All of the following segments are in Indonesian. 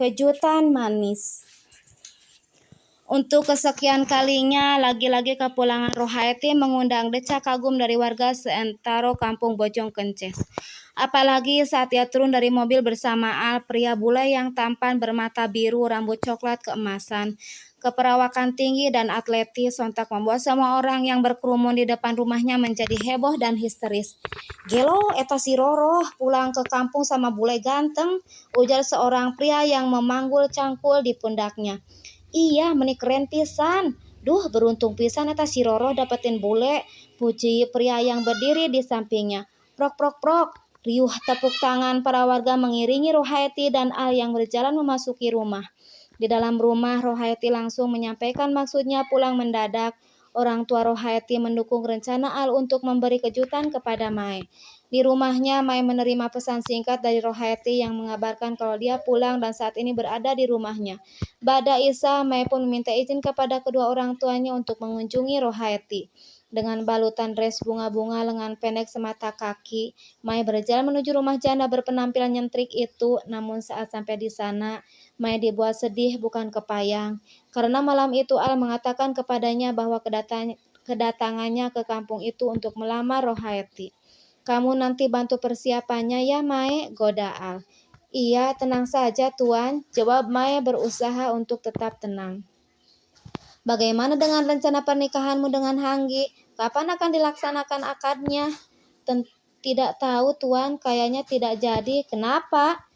Kejutan manis. Untuk kesekian kalinya, lagi-lagi kepulangan Rohaiti mengundang decak kagum dari warga seantero kampung Bojong Kences. Apalagi saat ia turun dari mobil bersama Al, pria bule yang tampan bermata biru, rambut coklat keemasan. Keperawakan tinggi dan atletis sontak membuat semua orang yang berkerumun di depan rumahnya menjadi heboh dan histeris. "Gelo, eta si Roroh pulang ke kampung sama bule ganteng," ujar seorang pria yang memanggul cangkul di pundaknya. "Iya, meni keren pisan. Duh, beruntung pisan eta si Roroh dapetin bule," puji pria yang berdiri di sampingnya. "Prok prok prok." Riuh tepuk tangan para warga mengiringi Rohaiti dan Al yang berjalan memasuki rumah. Di dalam rumah, Rohaiti langsung menyampaikan maksudnya pulang mendadak. Orang tua Rohaiti mendukung rencana Al untuk memberi kejutan kepada Mae. Di rumahnya, Mae menerima pesan singkat dari Rohaiti yang mengabarkan kalau dia pulang dan saat ini berada di rumahnya. Ba'da Isya, Mae pun meminta izin kepada kedua orang tuanya untuk mengunjungi Rohaiti. Dengan balutan dress bunga-bunga lengan pendek semata kaki, Mae berjalan menuju rumah janda berpenampilan nyentrik itu. Namun saat sampai di sana, Mae dibuat sedih bukan kepayang. Karena malam itu Al mengatakan kepadanya bahwa kedatangannya ke kampung itu untuk melamar Rohaiti. "Kamu nanti bantu persiapannya ya, Mae," goda Al. "Iya, tenang saja Tuan," jawab Mae berusaha untuk tetap tenang. "Bagaimana dengan rencana pernikahanmu dengan Hanggi? Kapan akan dilaksanakan akadnya?" Tidak tahu Tuan, kayaknya tidak jadi." "Kenapa?"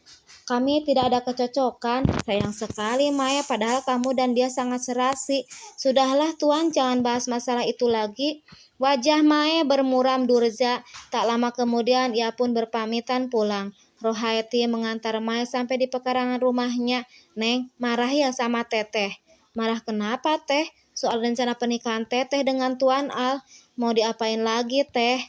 "Kami tidak ada kecocokan." "Sayang sekali Mae, padahal kamu dan dia sangat serasi." "Sudahlah Tuan, jangan bahas masalah itu lagi." Wajah Mae bermuram durja. Tak lama kemudian ia pun berpamitan pulang. Rohaiti mengantar Mae sampai di pekarangan rumahnya. "Neng, marah ya sama Teteh?" "Marah kenapa Teh?" "Soal rencana pernikahan Teteh dengan Tuan Al." "Mau diapain lagi Teh?"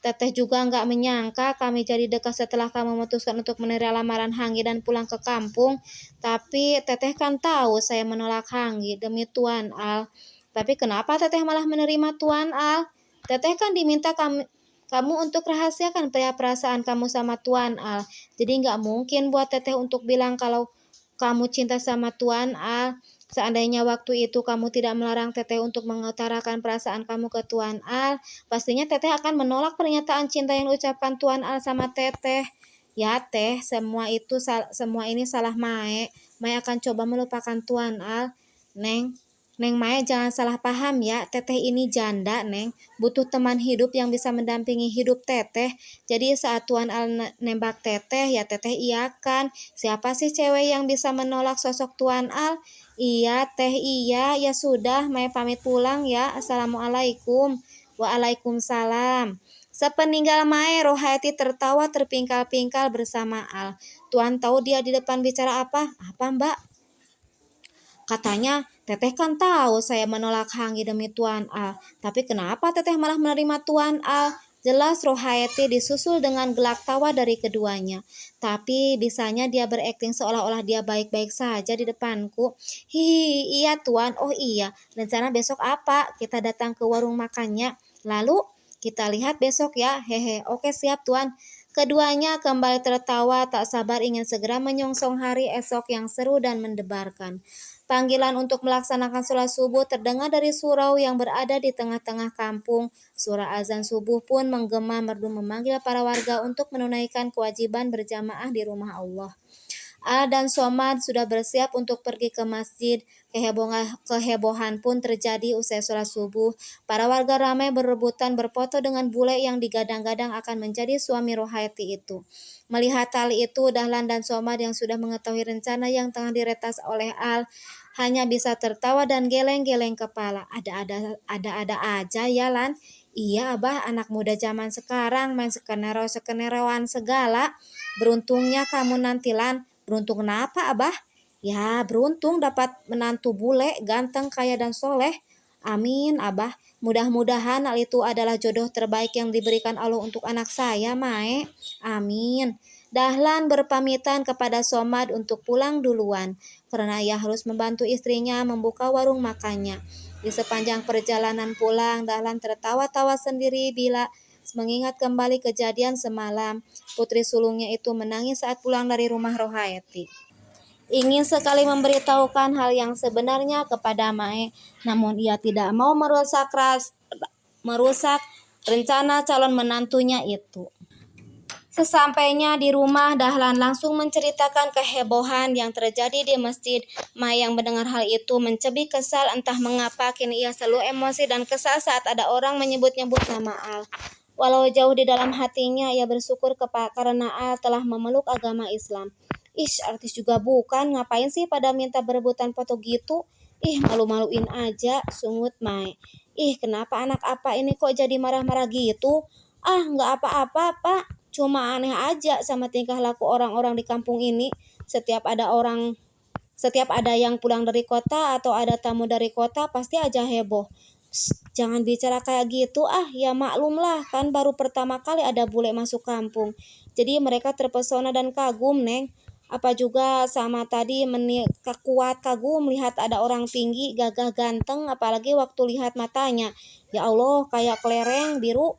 "Teteh juga nggak menyangka kami jadi dekat setelah kamu memutuskan untuk menerima lamaran Hanggi dan pulang ke kampung. Tapi Teteh kan tahu saya menolak Hanggi demi Tuan Al." "Tapi kenapa Teteh malah menerima Tuan Al?" "Teteh kan diminta kamu untuk rahasiakan perasaan kamu sama Tuan Al. Jadi nggak mungkin buat Teteh untuk bilang kalau kamu cinta sama Tuan Al. Seandainya waktu itu kamu tidak melarang Teteh untuk mengutarakan perasaan kamu ke Tuan Al, pastinya Teteh akan menolak pernyataan cinta yang diucapkan Tuan Al sama Teteh." "Ya Teh, semua ini salah Mae. Mae akan coba melupakan Tuan Al." Neng Mae jangan salah paham ya, Teteh ini janda Neng, butuh teman hidup yang bisa mendampingi hidup Teteh. Jadi saat Tuan Al nembak Teteh, ya Teteh iyakan. Siapa sih cewek yang bisa menolak sosok Tuan Al?" "Iya Teh, iya. Ya sudah, Mae pamit pulang ya. Assalamualaikum." "Waalaikumsalam." Sepeninggal Mae, Rohaiti tertawa terpingkal-pingkal bersama Al. Tuan tahu dia di depan bicara apa? "Apa Mbak?" "Katanya, Teteh kan tahu saya menolak Hanggi demi Tuan Al. Tapi kenapa Teteh malah menerima Tuan Al?" Jelas Rohaiti disusul dengan gelak tawa dari keduanya. Tapi bisanya dia berakting seolah-olah dia baik-baik saja di depanku. "Hihi, iya Tuan. Oh iya, rencana besok apa? Kita datang ke warung makannya. Lalu kita lihat besok ya. Hehe, oke siap Tuan." Keduanya kembali tertawa, tak sabar ingin segera menyongsong hari esok yang seru dan mendebarkan. Panggilan untuk melaksanakan sholat subuh terdengar dari surau yang berada di tengah-tengah kampung. Suara azan subuh pun menggema merdu memanggil para warga untuk menunaikan kewajiban berjamaah di rumah Allah. Al dan Somad sudah bersiap untuk pergi ke masjid. Kehebohan pun terjadi usai sholat subuh. Para warga ramai berebutan berfoto dengan bule yang digadang-gadang akan menjadi suami Rohaiti itu. Melihat hal itu, Dahlan dan Somad yang sudah mengetahui rencana yang tengah diretas oleh Al hanya bisa tertawa dan geleng-geleng kepala. Ada-ada aja ya Lan. "Iya Abah, anak muda zaman sekarang main skeneroan segala. Beruntungnya kamu nanti Lan." "Beruntung kenapa Abah?" "Ya beruntung dapat menantu bule, ganteng, kaya dan soleh." "Amin Abah, mudah-mudahan hal itu adalah jodoh terbaik yang diberikan Allah untuk anak saya Mae." "Amin." Dahlan berpamitan kepada Somad untuk pulang duluan, karena ia harus membantu istrinya membuka warung makannya. Di sepanjang perjalanan pulang, Dahlan tertawa-tawa sendiri bila mengingat kembali kejadian semalam. Putri sulungnya itu menangis saat pulang dari rumah Rohaiti. ingin sekali memberitahukan hal yang sebenarnya kepada Mae, namun ia tidak mau merusak rencana calon menantunya itu. Sesampainya di rumah, Dahlan langsung menceritakan kehebohan yang terjadi di masjid. Mae yang mendengar hal itu mencebik kesal, entah mengapa kini ia selalu emosi dan kesal saat ada orang menyebut-nyebut nama Al. Walau jauh di dalam hatinya, ia bersyukur karena Al telah memeluk agama Islam. Ish, artis juga bukan, ngapain sih pada minta berebutan foto gitu? Ih, malu-maluin aja, sungut Mae. Ih, kenapa anak apa ini kok jadi marah-marah gitu? Ah, nggak apa-apa, Pak. Cuma aneh aja sama tingkah laku orang-orang di kampung ini. Setiap ada yang pulang dari kota atau ada tamu dari kota pasti aja heboh. Jangan bicara kayak gitu ya maklum lah kan baru pertama kali ada bule masuk kampung. Jadi mereka terpesona dan kagum, Neng. Apa juga sama tadi kuat kagum lihat ada orang tinggi, gagah ganteng, apalagi waktu lihat matanya. Ya Allah, kayak kelereng biru.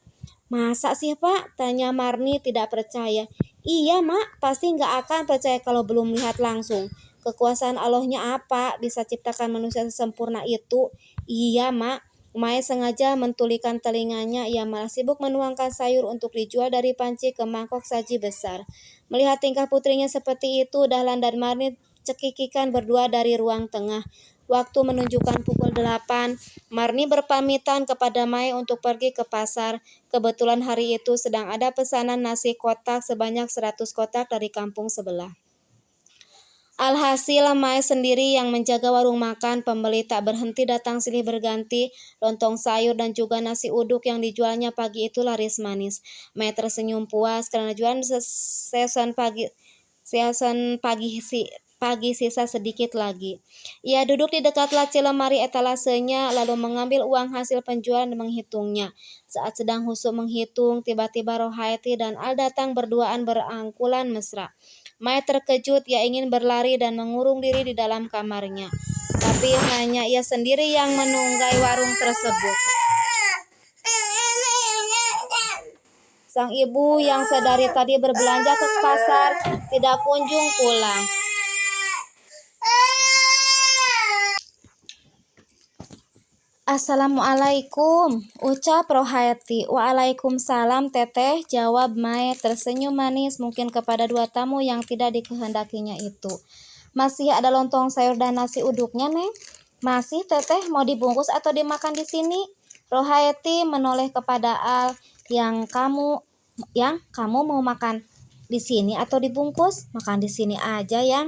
Masa sih Pak? Tanya Marni tidak percaya. Iya Mak, pasti nggak akan percaya kalau belum lihat langsung. Kekuasaan Allahnya apa? Bisa ciptakan manusia sesempurna itu? Iya Mak. Mae sengaja mentulikan telinganya. Ia malah sibuk menuangkan sayur untuk dijual dari panci ke mangkok saji besar. Melihat tingkah putrinya seperti itu, Dahlan dan Marni cekikikan berdua dari ruang tengah. Waktu menunjukkan pukul 8, Marni berpamitan kepada Mae untuk pergi ke pasar. Kebetulan hari itu sedang ada pesanan nasi kotak sebanyak 100 kotak dari kampung sebelah. Alhasil Mae sendiri yang menjaga warung makan, pembeli tak berhenti datang silih berganti, lontong sayur dan juga nasi uduk yang dijualnya pagi itu laris manis. Mae tersenyum puas karena jualan pagi sisa sedikit lagi. Ia duduk di dekat laci lemari etalasenya lalu mengambil uang hasil penjualan dan menghitungnya. Saat sedang husuk menghitung, tiba-tiba Rohaiti dan Al datang berduaan berangkulan mesra. Mae terkejut, ia ingin berlari dan mengurung diri di dalam kamarnya. Tapi hanya ia sendiri yang menunggai warung tersebut. Sang ibu yang sedari tadi berbelanja ke pasar tidak kunjung pulang. Assalamualaikum, ucap Rohaiti. Waalaikumsalam teteh, jawab Mae tersenyum manis mungkin kepada dua tamu yang tidak dikehendakinya itu. Masih ada lontong sayur dan nasi uduknya, Neng? Masih teteh, mau dibungkus atau dimakan di sini? Rohaiti menoleh kepada Al. Yang kamu mau makan di sini atau dibungkus? Makan di sini aja, Yang.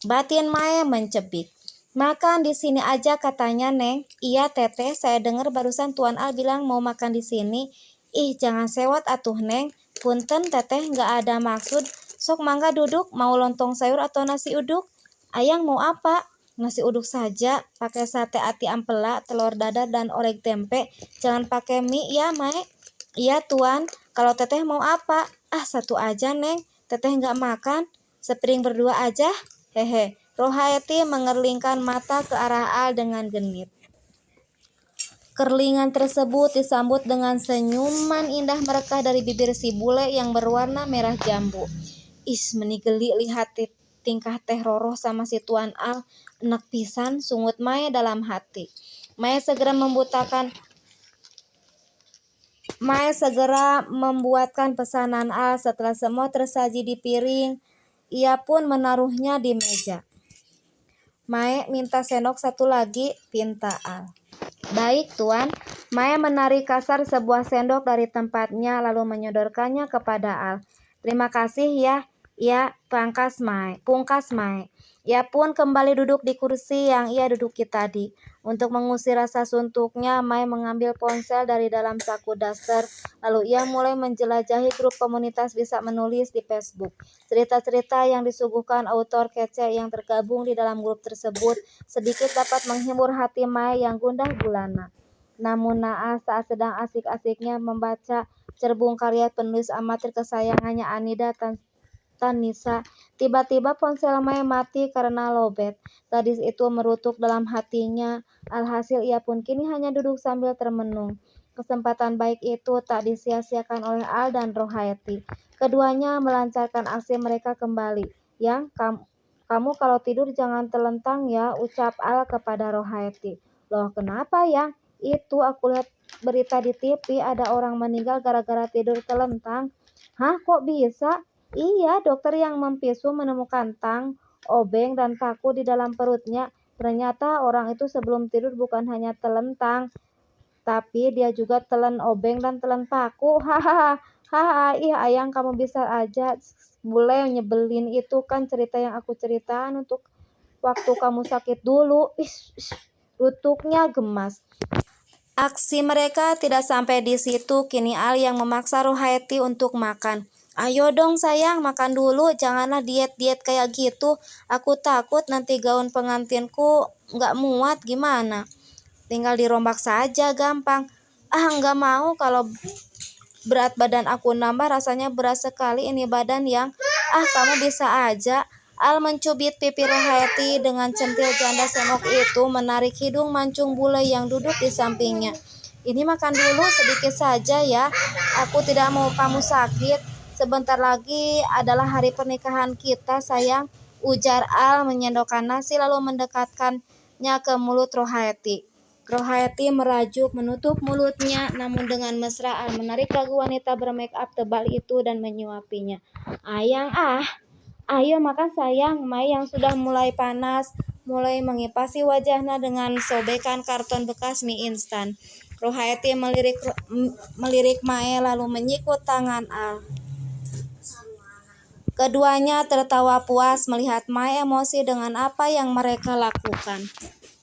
Batin Mae mencebik. Makan di sini aja katanya, Neng. Iya teteh, saya dengar barusan Tuan Al bilang mau makan di sini. Ih, jangan sewot atuh, Neng. Punten teteh, nggak ada maksud. Sok mangga duduk, mau lontong sayur atau nasi uduk? Ayang mau apa? Nasi uduk saja, pakai sate ati ampela, telur dadar dan orek tempe. Jangan pakai mie ya, Mae. Iya Tuan, kalau teteh mau apa? Satu aja, Neng. Teteh nggak makan. Sepiring berdua aja. Hehe. Rohaiti mengerlingkan mata ke arah Al dengan genit. Kerlingan tersebut disambut dengan senyuman indah merekah dari bibir si bule yang berwarna merah jambu. Meni geli lihat tingkah teh Roroh sama si Tuan Al. Enak pisan, sungut Mae dalam hati. Mae segera membuatkan pesanan Al. Setelah semua tersaji di piring, ia pun menaruhnya di meja. Mae minta sendok satu lagi, pinta Al. Baik Tuan. Mae menarik kasar sebuah sendok dari tempatnya lalu menyodorkannya kepada Al. Terima kasih ya. Ya, pungkas Mae. Ia pun kembali duduk di kursi yang ia duduki tadi. Untuk mengusir rasa suntuknya, Mae mengambil ponsel dari dalam saku daster. Lalu ia mulai menjelajahi grup komunitas bisa menulis di Facebook. Cerita-cerita yang disuguhkan autor kece yang tergabung di dalam grup tersebut sedikit dapat menghibur hati Mae yang gundah gulana. Namun naas saat sedang asik-asiknya membaca cerbung karya penulis amatir kesayangannya Anida Tanisa, tiba-tiba ponsel Mae mati karena lowbat. Gadis itu merutuk dalam hatinya. Alhasil ia pun kini hanya duduk sambil termenung. Kesempatan baik itu tak disia-siakan oleh Al dan Rohaeti. Keduanya melancarkan aksi mereka kembali. Yang kamu kalau tidur jangan telentang ya, ucap Al kepada Rohaeti. Loh kenapa yang? Itu aku lihat berita di TV ada orang meninggal gara-gara tidur telentang. Hah, kok bisa? Iya, dokter yang mempisu menemukan tang, obeng, dan paku di dalam perutnya. Ternyata orang itu sebelum tidur bukan hanya telentang, tapi dia juga telan obeng dan telan paku. Hahaha. Hahaha, ih ayang kamu bisa aja. Bule nyebelin itu kan cerita yang aku ceritain untuk waktu kamu sakit dulu. Lututnya gemas. Aksi mereka tidak sampai di situ. Kini Al yang memaksa Rohaeti untuk makan. Ayo dong sayang, makan dulu. Janganlah diet-diet kayak gitu. Aku takut nanti gaun pengantinku nggak muat gimana. Tinggal dirombak saja, gampang. Nggak mau, kalau berat badan aku nambah rasanya berat sekali ini badan yang. Kamu bisa aja. Al mencubit pipi Rohaeti dengan centil. Janda semok itu menarik hidung mancung bule yang duduk di sampingnya. Ini makan dulu sedikit saja ya. Aku tidak mau kamu sakit. Sebentar lagi adalah hari pernikahan kita sayang, ujar Al menyendokkan nasi lalu mendekatkannya ke mulut Rohaeti. Rohaeti merajuk menutup mulutnya, namun dengan mesra Al menarik lagu wanita bermake up tebal itu dan menyuapinya. Ayang ayo makan sayang. Mai yang sudah mulai panas mulai mengipasi wajahnya dengan sobekan karton bekas mie instan. Rohaeti melirik Mae lalu menyikut tangan Al. Keduanya tertawa puas melihat Mae emosi dengan apa yang mereka lakukan.